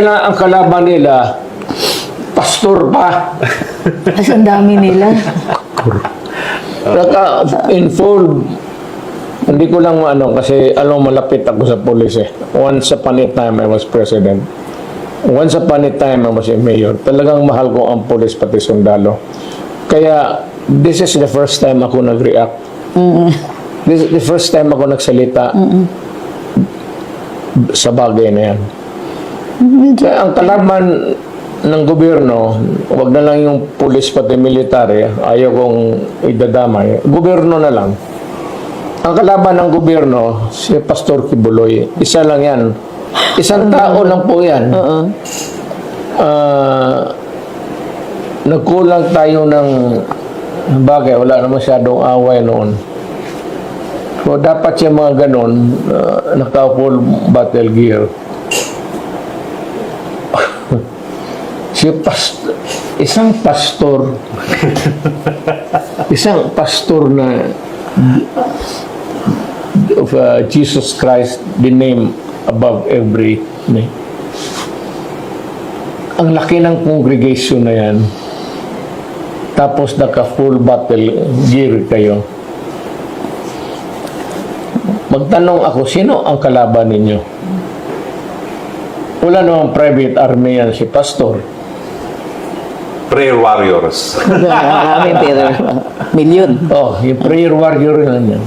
Ang kalaban nila, pastor pa. Kasi ang dami nila. Naka-involved. Hindi ko lang kasi alam malapit ako sa police eh. Once upon a time I was president. Once upon a time I was a mayor. Talagang mahal ko ang police pati sundalo. Kaya this is the first time ako nag-react. This is the first time ako nagsalita sa bagay na yan. Kaya ang kalaban ng gobyerno, wag na lang yung pulis pati military, ayaw kong idadamay. Gobyerno na lang. Ang kalaban ng gobyerno, si Pastor Kibuloy, isa lang yan. Isang tao lang po yan. Nagkulang tayo ng bagay, wala na masyadong away noon. So dapat yung mga ganon, naka-full battle gear. Isang pastor na of Jesus Christ, the name above every name. Ang laki ng congregation na yan. Tapos naka full battle gear kayo. Magtanong ako, sino ang kalaban ninyo? Wala namang private army yan si pastor. Prayer warriors. Marami pero milyon. Oh, yung prayer warrior lang yan.